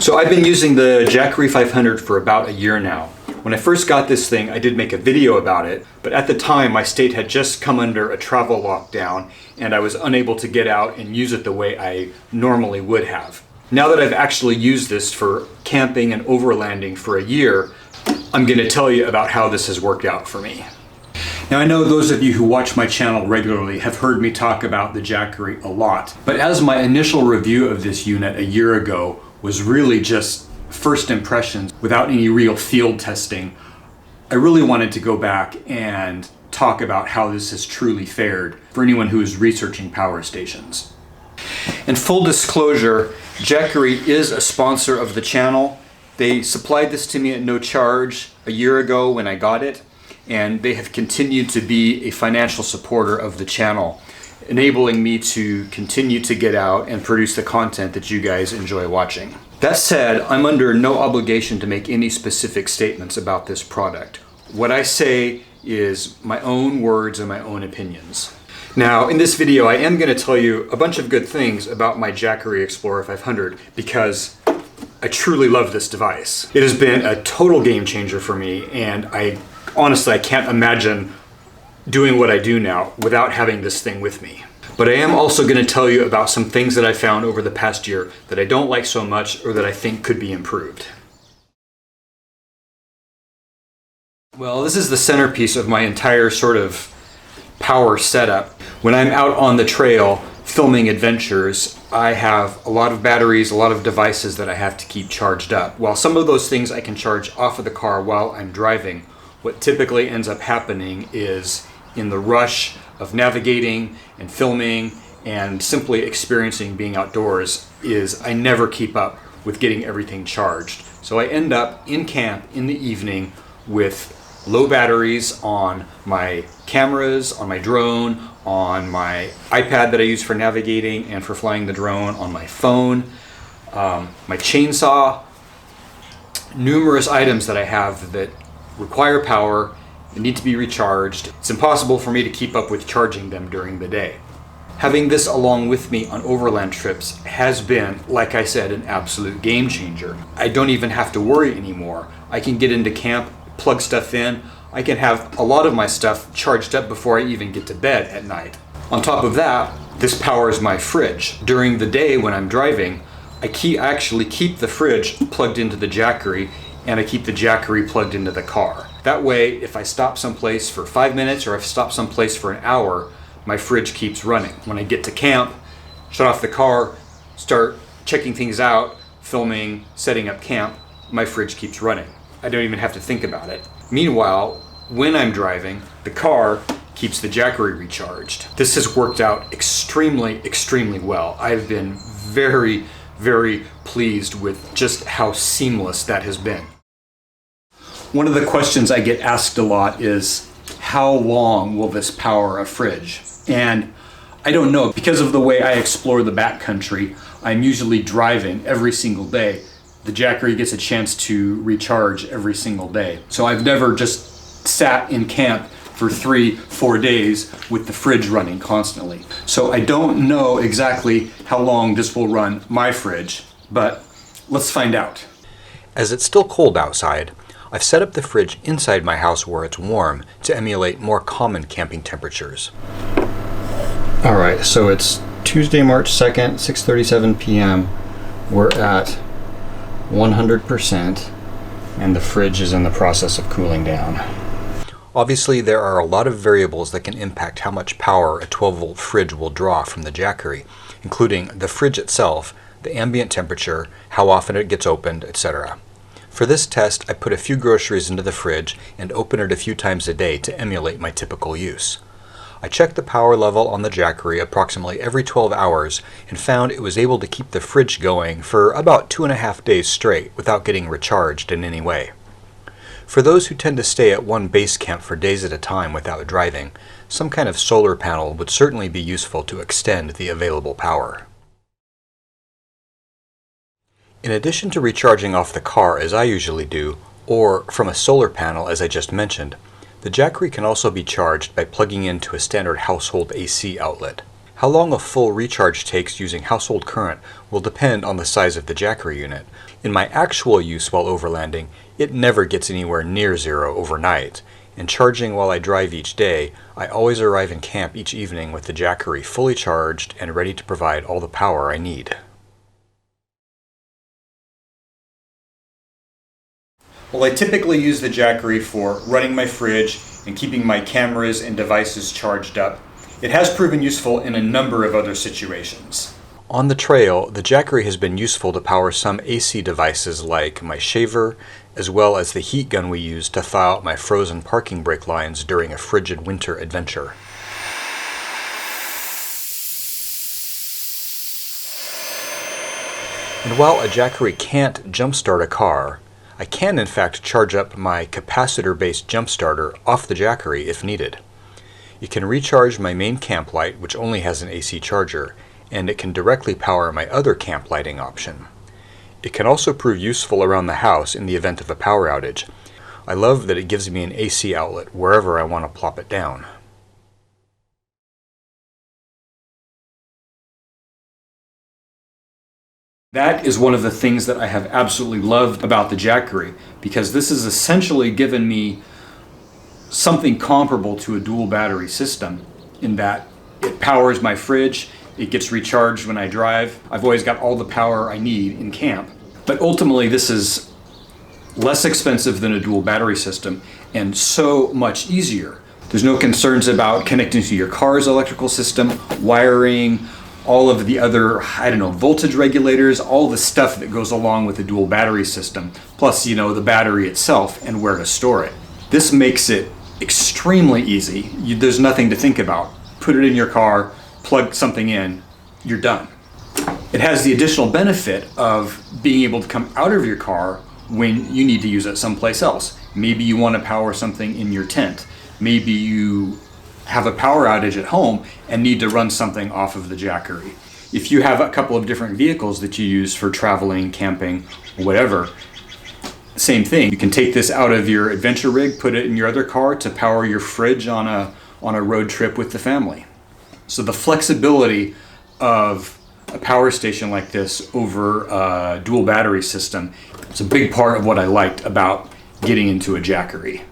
So I've been using the Jackery 500 for about a year now. When I first got this thing, I did make a video about it, but at the time my state had just come under a travel lockdown and I was unable to get out and use it the way I normally would have. Now that I've actually used this for camping and overlanding for a year, I'm going to tell you about how this has worked out for me. Now I know those of you who watch my channel regularly have heard me talk about the Jackery a lot, but as my initial review of this unit a year ago was really just first impressions without any real field testing, I really wanted to go back and talk about how this has truly fared for anyone who is researching power stations. In full disclosure, Jackery is a sponsor of the channel. They supplied this to me at no charge a year ago when I got it, and they have continued to be a financial supporter of the channel, enabling me to continue to get out and produce the content that you guys enjoy watching. That said, I'm under no obligation to make any specific statements about this product. What I say is my own words and my own opinions. Now, in this video, I am going to tell you a bunch of good things about my Jackery Explorer 500 because I truly love this device. It has been a total game changer for me, and honestly, I can't imagine doing what I do now without having this thing with me. But I am also going to tell you about some things that I found over the past year that I don't like so much or that I think could be improved. Well, this is the centerpiece of my entire sort of power setup. When I'm out on the trail filming adventures, I have a lot of batteries, a lot of devices that I have to keep charged up. While some of those things I can charge off of the car while I'm driving, what typically ends up happening is in the rush of navigating and filming and simply experiencing being outdoors is I never keep up with getting everything charged. So I end up in camp in the evening with low batteries on my cameras, on my drone, on my iPad that I use for navigating and for flying the drone, on my phone, my chainsaw, numerous items that I have that require power, they need to be recharged. It's impossible for me to keep up with charging them during the day. Having this along with me on overland trips has been, like I said, an absolute game changer. I don't even have to worry anymore. I can get into camp, plug stuff in. I can have a lot of my stuff charged up before I even get to bed at night. On top of that, this powers my fridge. During the day when I'm driving, I actually keep the fridge plugged into the Jackery, and I keep the Jackery plugged into the car. That way, if I stop someplace for 5 minutes or if I stop someplace for an hour, my fridge keeps running. When I get to camp, shut off the car, start checking things out, filming, setting up camp, my fridge keeps running. I don't even have to think about it. Meanwhile, when I'm driving, the car keeps the Jackery recharged. This has worked out extremely, extremely well. I've been very, very pleased with just how seamless that has been. One of the questions I get asked a lot is, how long will this power a fridge? And I don't know. Because of the way I explore the backcountry, I'm usually driving every single day. The Jackery gets a chance to recharge every single day. So I've never just sat in camp for 3-4 days with the fridge running constantly. So I don't know exactly how long this will run my fridge, but let's find out. As it's still cold outside, I've set up the fridge inside my house where it's warm to emulate more common camping temperatures. All right, so it's Tuesday, March 2nd, 6:37 p.m. We're at 100%, and the fridge is in the process of cooling down. Obviously, there are a lot of variables that can impact how much power a 12-volt fridge will draw from the Jackery, including the fridge itself, the ambient temperature, how often it gets opened, etc. For this test, I put a few groceries into the fridge and open it a few times a day to emulate my typical use. I checked the power level on the Jackery approximately every 12 hours and found it was able to keep the fridge going for about 2.5 days straight without getting recharged in any way. For those who tend to stay at one base camp for days at a time without driving, some kind of solar panel would certainly be useful to extend the available power. In addition to recharging off the car as I usually do, or from a solar panel as I just mentioned, the Jackery can also be charged by plugging into a standard household AC outlet. How long a full recharge takes using household current will depend on the size of the Jackery unit. In my actual use while overlanding, it never gets anywhere near zero overnight, and charging while I drive each day, I always arrive in camp each evening with the Jackery fully charged and ready to provide all the power I need. Well, I typically use the Jackery for running my fridge and keeping my cameras and devices charged up. It has proven useful in a number of other situations. On the trail, the Jackery has been useful to power some AC devices like my shaver, as well as the heat gun we use to thaw out my frozen parking brake lines during a frigid winter adventure. And while a Jackery can't jumpstart a car, I can in fact charge up my capacitor-based jump starter off the Jackery if needed. It can recharge my main camp light, which only has an AC charger, and it can directly power my other camp lighting option. It can also prove useful around the house in the event of a power outage. I love that it gives me an AC outlet wherever I want to plop it down. That is one of the things that I have absolutely loved about the Jackery, because this has essentially given me something comparable to a dual battery system in that it powers my fridge, it gets recharged when I drive. I've always got all the power I need in camp. But ultimately this is less expensive than a dual battery system and so much easier. There's no concerns about connecting to your car's electrical system, wiring, all of the other, voltage regulators, all the stuff that goes along with a dual battery system, plus, the battery itself and where to store it. This makes it extremely easy. There's nothing to think about. Put it in your car, plug something in, you're done. It has the additional benefit of being able to come out of your car when you need to use it someplace else. Maybe you want to power something in your tent. Maybe you have a power outage at home and need to run something off of the Jackery. If you have a couple of different vehicles that you use for traveling, camping, whatever, same thing. You can take this out of your adventure rig, put it in your other car to power your fridge on a road trip with the family. So the flexibility of a power station like this over a dual battery system is a big part of what I liked about getting into a Jackery.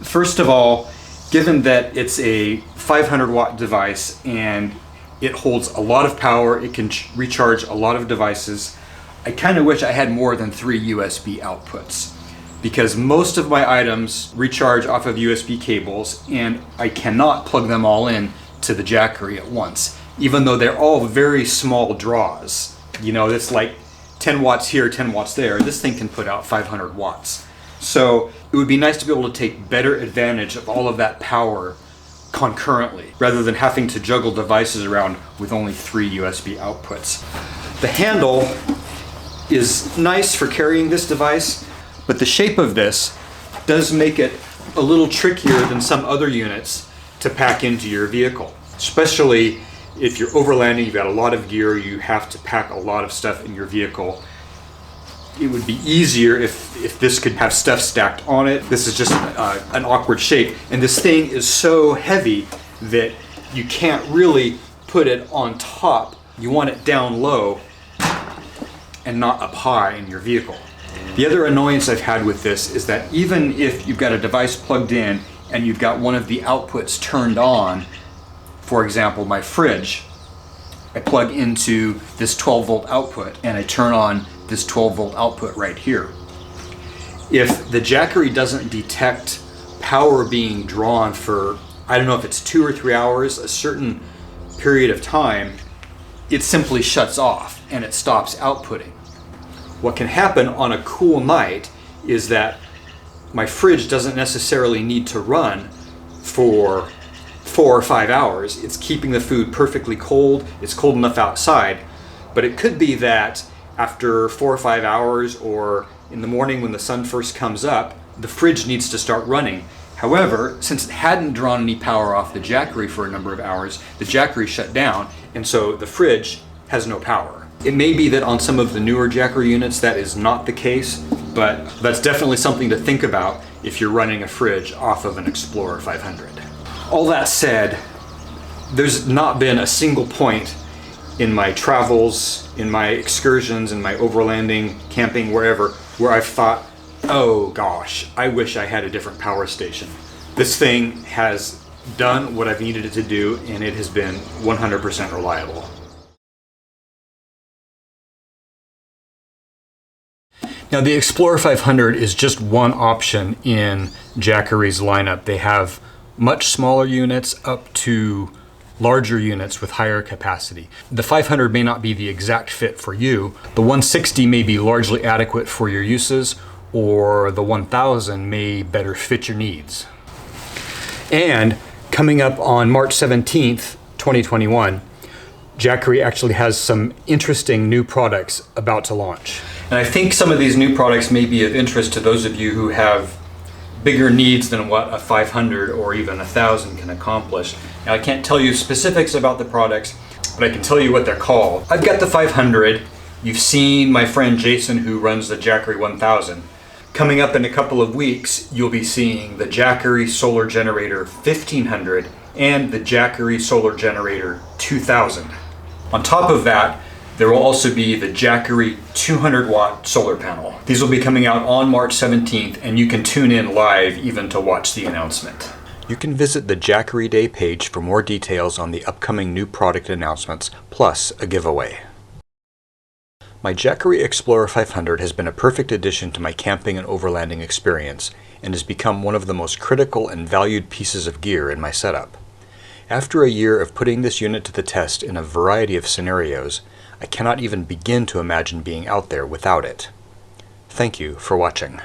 First of all, given that it's a 500 watt device and it holds a lot of power, it can recharge a lot of devices, I kind of wish I had more than 3 USB outputs, because most of my items recharge off of USB cables and I cannot plug them all in to the Jackery at once, even though they're all very small draws. It's like 10 watts here, 10 watts there. This thing can put out 500 watts. So it would be nice to be able to take better advantage of all of that power concurrently, rather than having to juggle devices around with only 3 USB outputs. The handle is nice for carrying this device, but the shape of this does make it a little trickier than some other units to pack into your vehicle. Especially if you're overlanding, you've got a lot of gear, you have to pack a lot of stuff in your vehicle. It would be easier if this could have stuff stacked on it. This is just an awkward shape, and this thing is so heavy that you can't really put it on top. You want it down low and not up high in your vehicle. The other annoyance I've had with this is that even if you've got a device plugged in and you've got one of the outputs turned on, for example my fridge, I plug into this 12 volt output and I turn on this 12 volt output right here. If the Jackery doesn't detect power being drawn for, I don't know if it's 2 or 3 hours, a certain period of time, it simply shuts off and it stops outputting. What can happen on a cool night is that my fridge doesn't necessarily need to run for 4 or 5 hours. It's keeping the food perfectly cold, it's cold enough outside, but it could be that after 4 or 5 hours or in the morning when the sun first comes up, the fridge needs to start running. However, since it hadn't drawn any power off the Jackery for a number of hours, the Jackery shut down, and so the fridge has no power. It may be that on some of the newer Jackery units that is not the case, but that's definitely something to think about if you're running a fridge off of an Explorer 500. All that said, there's not been a single point in my travels, in my excursions, in my overlanding, camping, wherever, where I've thought, oh gosh, I wish I had a different power station. This thing has done what I've needed it to do, and it has been 100% reliable. Now the Explorer 500 is just one option in Jackery's lineup. They have much smaller units up to larger units with higher capacity. The 500 may not be the exact fit for you. The 160 may be largely adequate for your uses, or the 1000 may better fit your needs. And coming up on March 17th, 2021, Jackery actually has some interesting new products about to launch. And I think some of these new products may be of interest to those of you who have bigger needs than what a 500 or even 1000 can accomplish. Now, I can't tell you specifics about the products, but I can tell you what they're called. I've got the 500. You've seen my friend Jason, who runs the Jackery 1000. Coming up in a couple of weeks, you'll be seeing the Jackery Solar Generator 1500 and the Jackery Solar Generator 2000. On top of that, there will also be the Jackery 200 watt solar panel. These will be coming out on March 17th, and you can tune in live even to watch the announcement. You can visit the Jackery Day page for more details on the upcoming new product announcements, plus a giveaway. My Jackery Explorer 500 has been a perfect addition to my camping and overlanding experience, and has become one of the most critical and valued pieces of gear in my setup. After a year of putting this unit to the test in a variety of scenarios, I cannot even begin to imagine being out there without it. Thank you for watching.